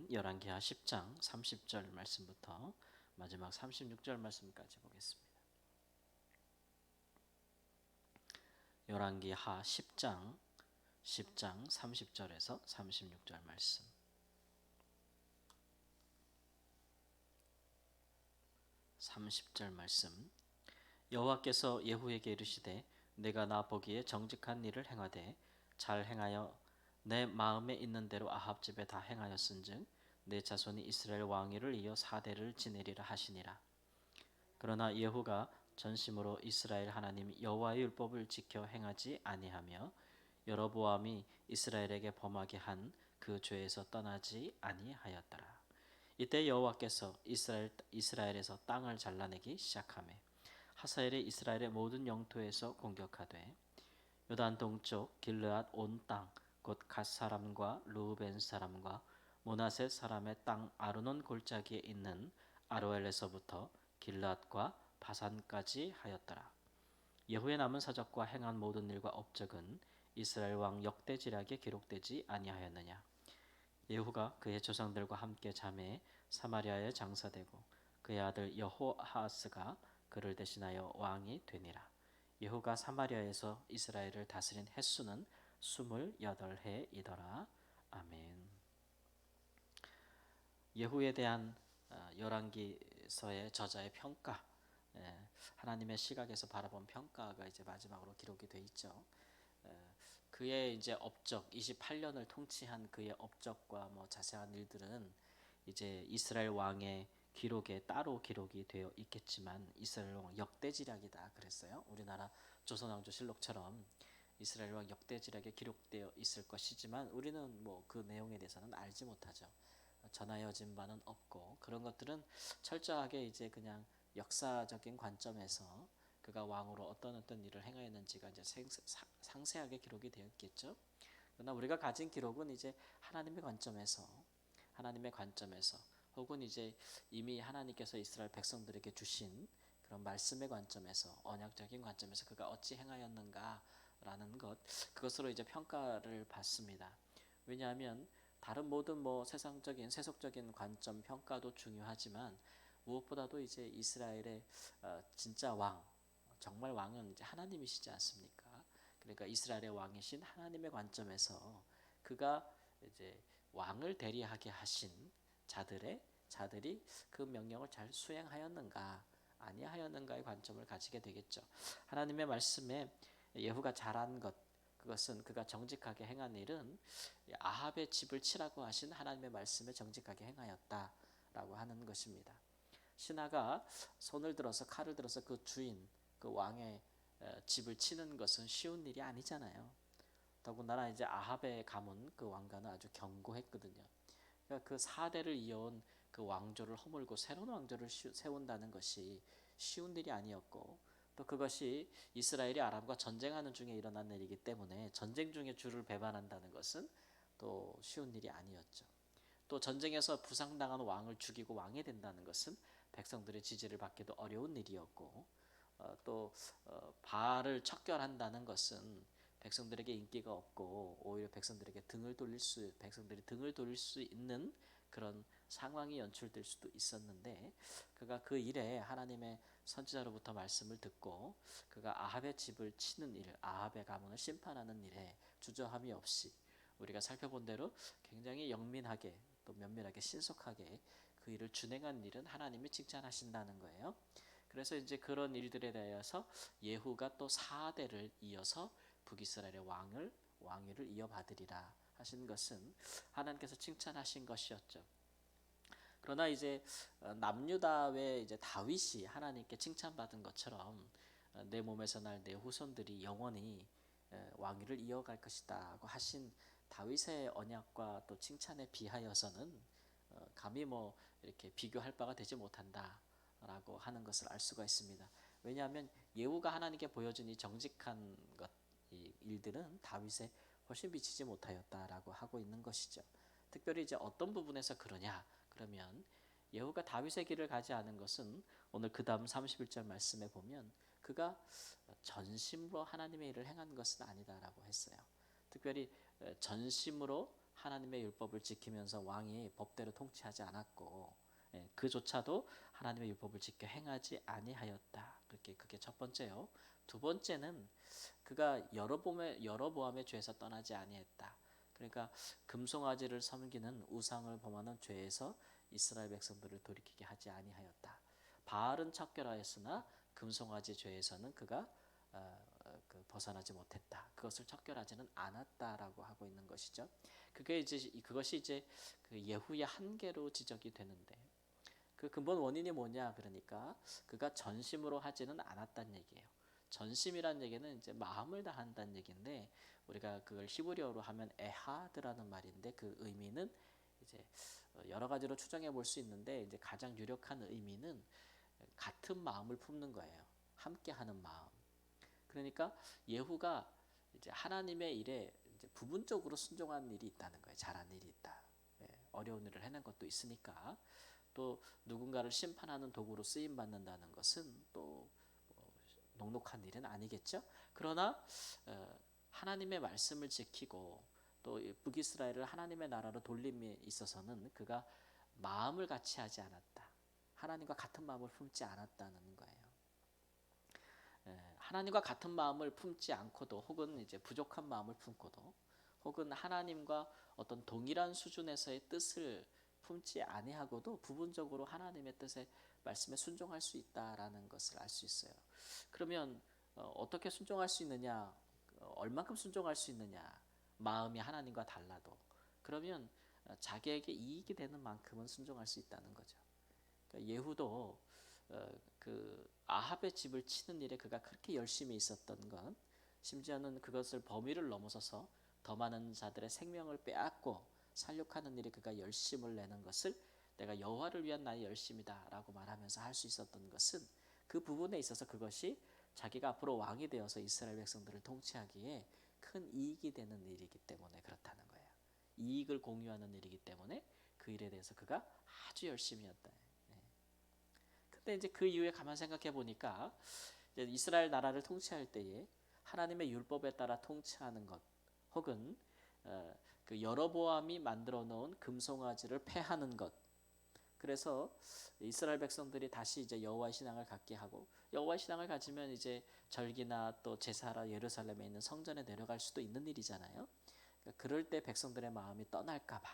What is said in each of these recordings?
말씀은 열왕기하 10장 30절 말씀부터 마지막 36절 말씀까지 보겠습니다. 열왕기하 10장 30절에서 36절 말씀. 30절 말씀. 여호와께서 예후에게 이르시되 내가 나 보기에 정직한 일을 행하되 잘 행하여 내 마음에 있는 대로 아합 집에 다 행하였은즉 내 자손이 이스라엘 왕위를 이어 4대를 지내리라 하시니라. 그러나 예후가 전심으로 이스라엘 하나님 여호와의 율법을 지켜 행하지 아니하며 여로보암이 이스라엘에게 범하게 한 그 죄에서 떠나지 아니하였더라. 이때 여호와께서 이스라엘에서 땅을 잘라내기 시작하매 하사엘이 이스라엘의 모든 영토에서 공격하되 요단 동쪽 길르앗 온 땅 곧 갓 사람과 르우벤 사람과 므낫셋 사람의 땅 아르논 골짜기에 있는 아로엘에서부터 길르앗과 바산까지 하였더라. 예후의 남은 사적과 행한 모든 일과 업적은 이스라엘 왕 역대지략에 기록되지 아니하였느냐. 예후가 그의 조상들과 함께 잠에 사마리아에 장사되고 그의 아들 여호아하스가 그를 대신하여 왕이 되니라. 예후가 사마리아에서 이스라엘을 다스린 횟수는 28해이더라. 아멘. 예후에 대한 열왕기서의 저자의 평가, 하나님의 시각에서 바라본 평가가 이제 마지막으로 기록이 돼 있죠. 그의 이제 업적, 28년을 통치한 그의 업적과 뭐 자세한 일들은 이제 이스라엘 왕의 기록에 따로 기록이 되어 있겠지만 이스라엘 왕 역대지략이다 그랬어요. 우리나라 조선왕조실록처럼 이스라엘 왕 역대지략에 기록되어 있을 것이지만 우리는 뭐 그 내용에 대해서는 알지 못하죠. 전하여진 바는 없고 그런 것들은 철저하게 이제 그냥 역사적인 관점에서 그가 왕으로 어떤 일을 행하였는지가 이제 상세하게 기록이 되어 있겠죠. 그러나 우리가 가진 기록은 이제 하나님의 관점에서 혹은 이제 이미 하나님께서 이스라엘 백성들에게 주신 그런 말씀의 관점에서 언약적인 관점에서 그가 어찌 행하였는가라는 그것으로 이제 평가를 받습니다. 왜냐하면 다른 모든 뭐 세상적인 세속적인 관점 평가도 중요하지만 무엇보다도 이제 이스라엘의 진짜 왕, 정말 왕은 이제 하나님이시지 않습니까? 그러니까 이스라엘의 왕이신 하나님의 관점에서 그가 이제 왕을 대리하게 하신 자들이 그 명령을 잘 수행하였는가 아니하였는가의 관점을 가지게 되겠죠. 하나님의 말씀에 예후가 잘한 것, 그것은 그가 정직하게 행한 일은 아합의 집을 치라고 하신 하나님의 말씀에 정직하게 행하였다라고 하는 것입니다. 신하가 손을 들어서 칼을 들어서 그 주인, 그 왕의 집을 치는 것은 쉬운 일이 아니잖아요. 더군다나 이제 아합의 가문 그 왕가는 아주 견고했거든요. 그러니까 그 4대를 이어온 그 왕조를 허물고 새로운 왕조를 세운다는 것이 쉬운 일이 아니었고 또 그것이 이스라엘이 아람과 전쟁하는 중에 일어난 일이기 때문에 전쟁 중에 주를 배반한다는 것은 또 쉬운 일이 아니었죠. 또 전쟁에서 부상당한 왕을 죽이고 왕이 된다는 것은 백성들의 지지를 받기도 어려운 일이었고 또 바알을 척결한다는 것은 백성들에게 인기가 없고 오히려 백성들이 등을 돌릴 수 있는 그런 상황이 연출될 수도 있었는데 그가 그 일에 하나님의 선지자로부터 말씀을 듣고 그가 아합의 집을 치는 일, 아합의 가문을 심판하는 일에 주저함이 없이 우리가 살펴본 대로 굉장히 영민하게 또 면밀하게 신속하게 그 일을 준행한 일은 하나님이 칭찬하신다는 거예요. 그래서 이제 그런 일들에 대해서 예후가 또 4대를 이어서 북이스라엘의 왕위를 이어받으리라 하신 것은 하나님께서 칭찬하신 것이었죠. 그러나 이제 남유다의 이제 다윗이 하나님께 칭찬받은 것처럼 내 몸에서 날 내 후손들이 영원히 왕위를 이어갈 것이다고 하신 다윗의 언약과 또 칭찬에 비하여서는 감히 뭐 이렇게 비교할 바가 되지 못한다라고 하는 것을 알 수가 있습니다. 왜냐하면 예후가 하나님께 보여준 이 정직한 이 일들은 다윗에 훨씬 미치지 못하였다라고 하고 있는 것이죠. 특별히 이제 어떤 부분에서 그러냐? 그러면 예후가 다윗의 길을 가지 않은 것은 오늘 그 다음 31절 말씀에 보면 그가 전심으로 하나님의 일을 행한 것은 아니다라고 했어요. 특별히 전심으로 하나님의 율법을 지키면서 왕이 법대로 통치하지 않았고, 그조차도 하나님의 율법을 지켜 행하지 아니하였다. 그게 첫 번째요. 두 번째는 그가 여로보암의 죄에서 떠나지 아니했다. 그러니까 금송아지를 섬기는 우상을 범하는 죄에서 이스라엘 백성들을 돌이키게 하지 아니하였다. 바알은 척결하였으나 금송아지 죄에서는 그가 벗어나지 못했다. 그것을 척결하지는 않았다라고 하고 있는 것이죠. 그것이 이제 그 예후의 한계로 지적이 되는데, 그 근본 원인이 뭐냐? 그러니까 그가 전심으로 하지는 않았다는 얘기예요. 전심이란 얘기는 이제 마음을 다한다는 얘기인데, 우리가 그걸 히브리어로 하면 에하드라는 말인데, 그 의미는 이제 여러 가지로 추정해 볼 수 있는데, 이제 가장 유력한 의미는 같은 마음을 품는 거예요. 함께하는 마음. 그러니까 예후가 이제 하나님의 일에 이제 부분적으로 순종한 일이 있다는 거예요. 잘한 일이 있다. 어려운 일을 해낸 것도 있으니까. 또 누군가를 심판하는 도구로 쓰임 받는다는 것은 또 녹록한 일은 아니겠죠. 그러나 하나님의 말씀을 지키고 또 북이스라엘을 하나님의 나라로 돌림에 있어서는 그가 마음을 같이 하지 않았다. 하나님과 같은 마음을 품지 않았다는 거예요. 하나님과 같은 마음을 품지 않고도, 혹은 이제 부족한 마음을 품고도, 혹은 하나님과 어떤 동일한 수준에서의 뜻을 품지 아니하고도 부분적으로 하나님의 뜻에 말씀에 순종할 수 있다라는 것을 알 수 있어요. 그러면 어떻게 순종할 수 있느냐? 얼만큼 순종할 수 있느냐? 마음이 하나님과 달라도. 그러면 자기에게 이익이 되는 만큼은 순종할 수 있다는 거죠. 그러니까 예후도 그 아합의 집을 치는 일에 그가 그렇게 열심히 있었던 건, 심지어는 그것을 범위를 넘어서서 더 많은 자들의 생명을 빼앗고 살육하는 일에 그가 열심을 내는 것을 내가 여호와를 위한 나의 열심이다라고 말하면서 할 수 있었던 것은, 그 부분에 있어서 그것이 자기가 앞으로 왕이 되어서 이스라엘 백성들을 통치하기에 큰 이익이 되는 일이기 때문에 그렇다는 거예요. 이익을 공유하는 일이기 때문에 그 일에 대해서 그가 아주 열심히 했다. 근데 이제 그 이후에 가만 생각해 보니까 이스라엘 나라를 통치할 때에 하나님의 율법에 따라 통치하는 것, 혹은 그 여로보암이 만들어 놓은 금송아지를 폐하는 것. 그래서 이스라엘 백성들이 다시 이제 여호와의 신앙을 갖게 하고, 여호와의 신앙을 가지면 이제 절기나 또 제사라 예루살렘에 있는 성전에 내려갈 수도 있는 일이잖아요. 그러니까 그럴 때 백성들의 마음이 떠날까봐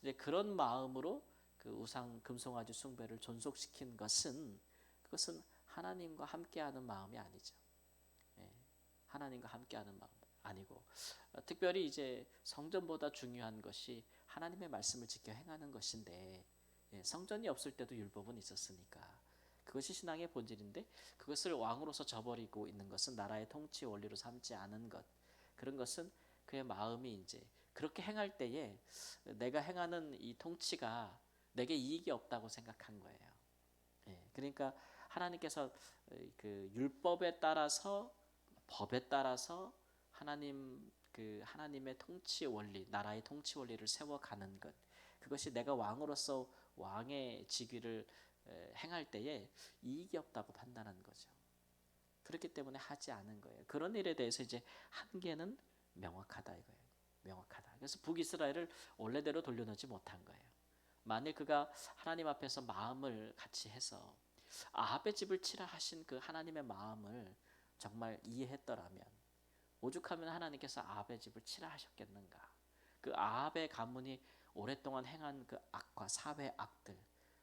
이제 그런 마음으로 그 우상 금송아지 숭배를 존속시킨 것은, 그것은 하나님과 함께하는 마음이 아니죠. 하나님과 함께하는 마음 아니고, 특별히 이제 성전보다 중요한 것이 하나님의 말씀을 지켜 행하는 것인데, 성전이 없을 때도 율법은 있었으니까 그것이 신앙의 본질인데, 그것을 왕으로서 저버리고 있는 것은 나라의 통치 원리로 삼지 않은 것, 그런 것은 그의 마음이 이제 그렇게 행할 때에 내가 행하는 이 통치가 내게 이익이 없다고 생각한 거예요. 그러니까 하나님께서 그 율법에 따라서, 법에 따라서 하나님의 통치 원리, 나라의 통치 원리를 세워가는 것, 그것이 내가 왕으로서 왕의 직위를 행할 때에 이익이 없다고 판단한 거죠. 그렇기 때문에 하지 않은 거예요. 그런 일에 대해서 이제 한계는 명확하다 이거예요. 명확하다. 그래서 북이스라엘을 원래대로 돌려놓지 못한 거예요. 만일 그가 하나님 앞에서 마음을 같이 해서 아합의 집을 치라 하신 그 하나님의 마음을 정말 이해했더라면, 오죽하면 하나님께서 아합의 집을 치라 하셨겠는가. 그 아합의 가문이 오랫동안 행한 그 악과 사회 악들,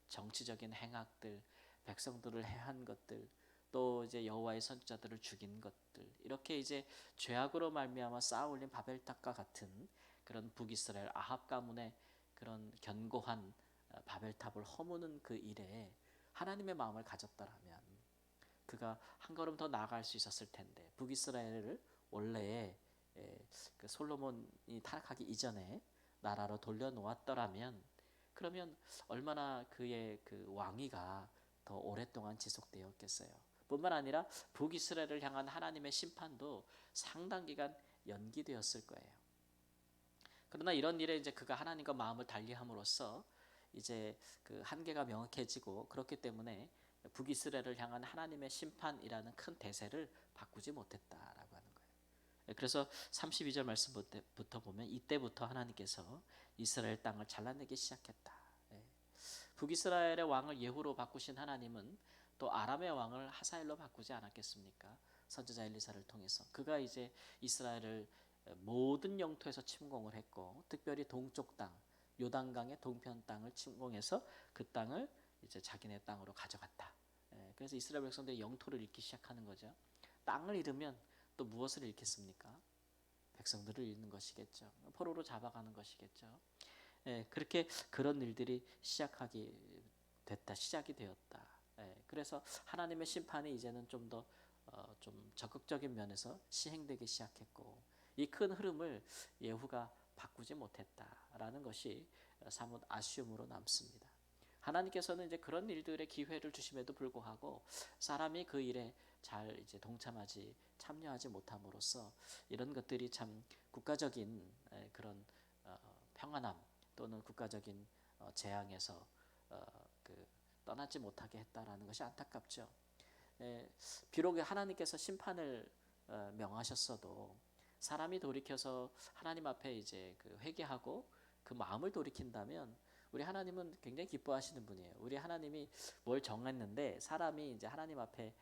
정치적인 행악들, 백성들을 해한 것들, 또 이제 여호와의 선지자들을 죽인 것들, 이렇게 이제 죄악으로 말미암아 쌓아올린 바벨탑과 같은 그런 북이스라엘 아합 가문의 그런 견고한 바벨탑을 허무는 그 일에 하나님의 마음을 가졌더라면 그가 한 걸음 더 나아갈 수 있었을 텐데, 북이스라엘을 원래의 그 솔로몬이 타락하기 이전에 나라로 돌려놓았더라면, 그러면 얼마나 그의 그 왕위가 더 오랫동안 지속되었겠어요. 뿐만 아니라 북이스라엘을 향한 하나님의 심판도 상당 기간 연기되었을 거예요. 그러나 이런 일에 이제 그가 하나님과 마음을 달리함으로써 이제 그 한계가 명확해지고, 그렇기 때문에 북이스라엘을 향한 하나님의 심판이라는 큰 대세를 바꾸지 못했다라고 하는 거예요. 그래서 32절 말씀부터 보면 이때부터 하나님께서 이스라엘 땅을 잘라내기 시작했다. 예. 북이스라엘의 왕을 예후로 바꾸신 하나님은 또 아람의 왕을 하사엘로 바꾸지 않았겠습니까? 선지자 엘리사를 통해서 그가 이제 이스라엘을 모든 영토에서 침공을 했고 특별히 동쪽 땅 요단강의 동편 땅을 침공해서 그 땅을 이제 자기네 땅으로 가져갔다. 예, 그래서 이스라엘 백성들이 영토를 잃기 시작하는 거죠. 땅을 잃으면 또 무엇을 잃겠습니까? 백성들을 잃는 것이겠죠. 포로로 잡아가는 것이겠죠. 예, 그렇게 그런 일들이 시작이 되었다. 예, 그래서 하나님의 심판이 이제는 좀 더 좀 적극적인 면에서 시행되기 시작했고 이 큰 흐름을 예후가 바꾸지 못했다라는 것이 사뭇 아쉬움으로 남습니다. 하나님께서는 이제 그런 일들의 기회를 주심에도 불구하고 사람이 그 일에 잘 이제 참여하지 못함으로써 이런 것들이 참 국가적인 그런 평안함 또는 국가적인 재앙에서 그 떠나지 못하게 했다라는 것이 안타깝죠. 비록 하나님께서 심판을 명하셨어도 사람이 돌이켜서 하나님 앞에 이제 그 회개하고 그 마음을 돌이킨다면 우리 하나님은 굉장히 기뻐하시는 분이에요. 우리 하나님이 뭘 정했는데 사람이 이제 하나님 앞에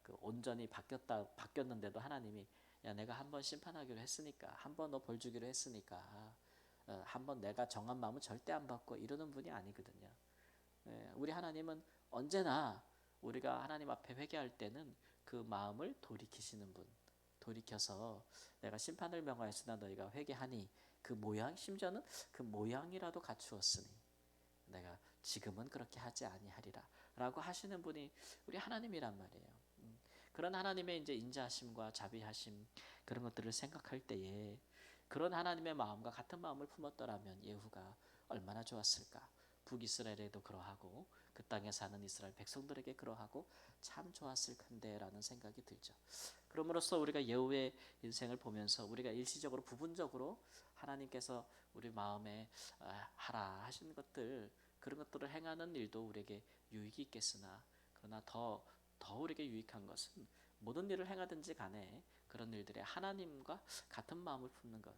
그 온전히 바뀌었는데도 하나님이 야 내가 한번 심판하기로 했으니까 한번 너 벌 주기로 했으니까 한번 내가 정한 마음은 절대 안 바꿔 이러는 분이 아니거든요. 우리 하나님은 언제나 우리가 하나님 앞에 회개할 때는 그 마음을 돌이키시는 분. 돌이켜서 내가 심판을 명하였으나 너희가 회개하니 그 모양 심지어는 그 모양이라도 갖추었으니 내가 지금은 그렇게 하지 아니하리라 라고 하시는 분이 우리 하나님이란 말이에요. 그런 하나님의 이제 인자하심과 자비하심 그런 것들을 생각할 때에 그런 하나님의 마음과 같은 마음을 품었더라면 예후가 얼마나 좋았을까. 북이스라엘에도 그러하고 그 땅에 사는 이스라엘 백성들에게 그러하고 참 좋았을 텐데라는 생각이 들죠. 그럼으로써 우리가 예후의 인생을 보면서 우리가 일시적으로 부분적으로 하나님께서 우리 마음에 하라 하신 것들 그런 것들을 행하는 일도 우리에게 유익이 있겠으나 그러나 더 우리에게 유익한 것은 모든 일을 행하든지 간에 그런 일들에 하나님과 같은 마음을 품는 것.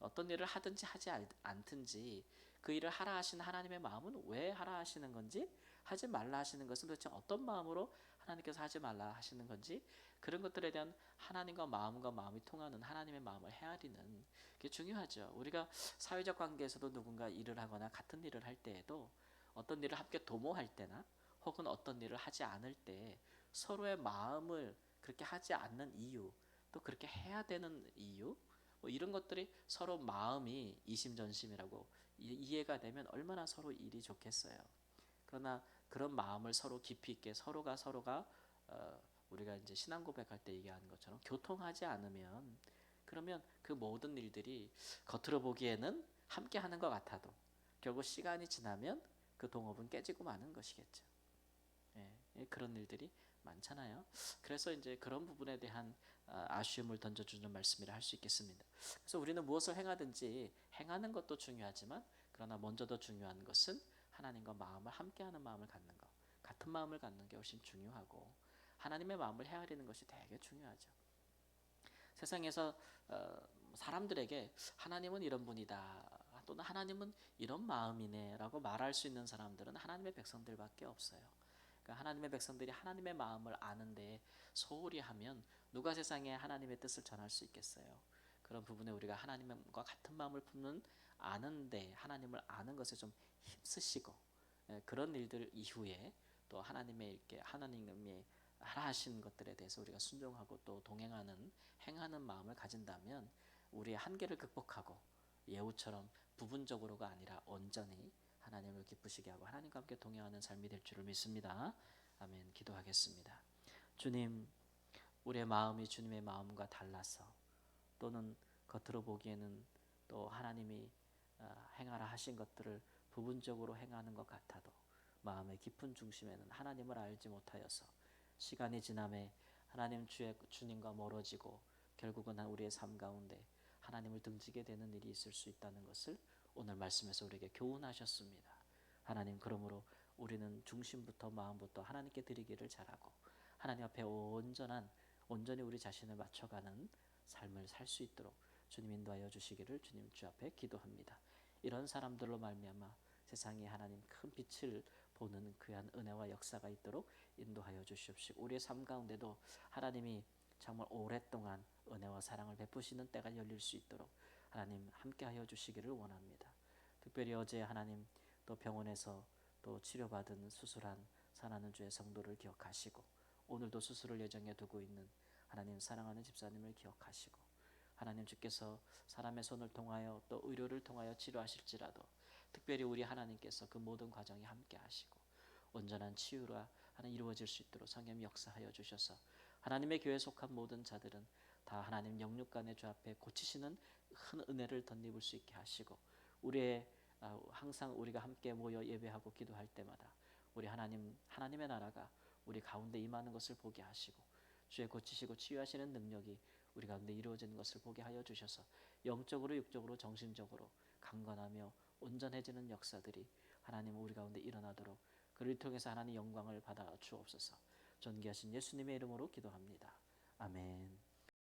어떤 일을 하든지 하지 않든지 그 일을 하라 하시는 하나님의 마음은 왜 하라 하시는 건지 하지 말라 하시는 것은 도대체 어떤 마음으로 하나님께서 하지 말라 하시는 건지 그런 것들에 대한 하나님과 마음이 통하는 하나님의 마음을 헤아리는 게 중요하죠. 우리가 사회적 관계에서도 누군가 일을 하거나 같은 일을 할 때에도 어떤 일을 함께 도모할 때나 혹은 어떤 일을 하지 않을 때 서로의 마음을 그렇게 하지 않는 이유 또 그렇게 해야 되는 이유 뭐 이런 것들이 서로 마음이 이심전심이라고 이해가 되면 얼마나 서로 일이 좋겠어요. 그러나 그런 마음을 서로 깊이 있게 서로가 우리가 이제 신앙 고백할 때 얘기하는 것처럼 교통하지 않으면 그러면 그 모든 일들이 겉으로 보기에는 함께 하는 것 같아도 결국 시간이 지나면 그 동업은 깨지고 마는 것이겠죠. 그런 일들이 많잖아요. 그래서 이제 그런 부분에 대한 아쉬움을 던져주는 말씀이라 할 수 있겠습니다. 그래서 우리는 무엇을 행하든지 행하는 것도 중요하지만 그러나 먼저 더 중요한 것은 하나님과 마음을 함께하는 마음을 갖는 것, 같은 마음을 갖는 게 훨씬 중요하고 하나님의 마음을 헤아리는 것이 되게 중요하죠. 세상에서 사람들에게 하나님은 이런 분이다 또는 하나님은 이런 마음이네라고 말할 수 있는 사람들은 하나님의 백성들밖에 없어요. 그러니까 하나님의 백성들이 하나님의 마음을 아는데 소홀히 하면 누가 세상에 하나님의 뜻을 전할 수 있겠어요. 그런 부분에 우리가 하나님과 같은 마음을 품는 아는데 하나님을 아는 것에 좀 힘쓰시고 그런 일들 이후에 또 하나님의 하라 하신 것들에 대해서 우리가 순종하고 또 동행하는 행하는 마음을 가진다면 우리의 한계를 극복하고 예후처럼 부분적으로가 아니라 온전히 하나님을 기쁘시게 하고 하나님과 함께 동행하는 삶이 될 줄을 믿습니다. 아멘. 기도하겠습니다. 주님, 우리의 마음이 주님의 마음과 달라서 또는 겉으로 보기에는 또 하나님이 행하라 하신 것들을 부분적으로 행하는 것 같아도 마음의 깊은 중심에는 하나님을 알지 못하여서 시간이 지남에 주님과 멀어지고 결국은 우리의 삶 가운데 하나님을 등지게 되는 일이 있을 수 있다는 것을 오늘 말씀에서 우리에게 교훈하셨습니다. 하나님 그러므로 우리는 중심부터 마음부터 하나님께 드리기를 잘하고 하나님 앞에 온전히 우리 자신을 맞춰가는 삶을 살 수 있도록 주님 인도하여 주시기를 주님 주 앞에 기도합니다. 이런 사람들로 말미암아 세상에 하나님 큰 빛을 보는 귀한 은혜와 역사가 있도록 인도하여 주시옵시고, 우리의 삶 가운데도 하나님이 정말 오랫동안 은혜와 사랑을 베푸시는 때가 열릴 수 있도록 하나님 함께하여 주시기를 원합니다. 특별히 어제 하나님 또 병원에서 또 치료받은 수술한 사랑하는 주의 성도를 기억하시고, 오늘도 수술을 예정해 두고 있는 하나님 사랑하는 집사님을 기억하시고, 하나님 주께서 사람의 손을 통하여 또 의료를 통하여 치료하실지라도 특별히 우리 하나님께서 그 모든 과정에 함께 하시고 온전한 치유가 하나님 이루어질 수 있도록 성령 역사하여 주셔서 하나님의 교회에 속한 모든 자들은 다 하나님 영육간의 주 앞에 고치시는 큰 은혜를 덧입을 수 있게 하시고, 우리의 항상 우리가 함께 모여 예배하고 기도할 때마다 우리 하나님의 나라가 우리 가운데 임하는 것을 보게 하시고 주의 고치시고 치유하시는 능력이 우리 가운데 이루어지는 것을 보게 하여 주셔서 영적으로 육적으로 정신적으로 강건하며 온전해지는 역사들이 하나님 우리 가운데 일어나도록 그를 통해서 하나님 영광을 받아 주옵소서. 존귀하신 예수님의 이름으로 기도합니다. 아멘.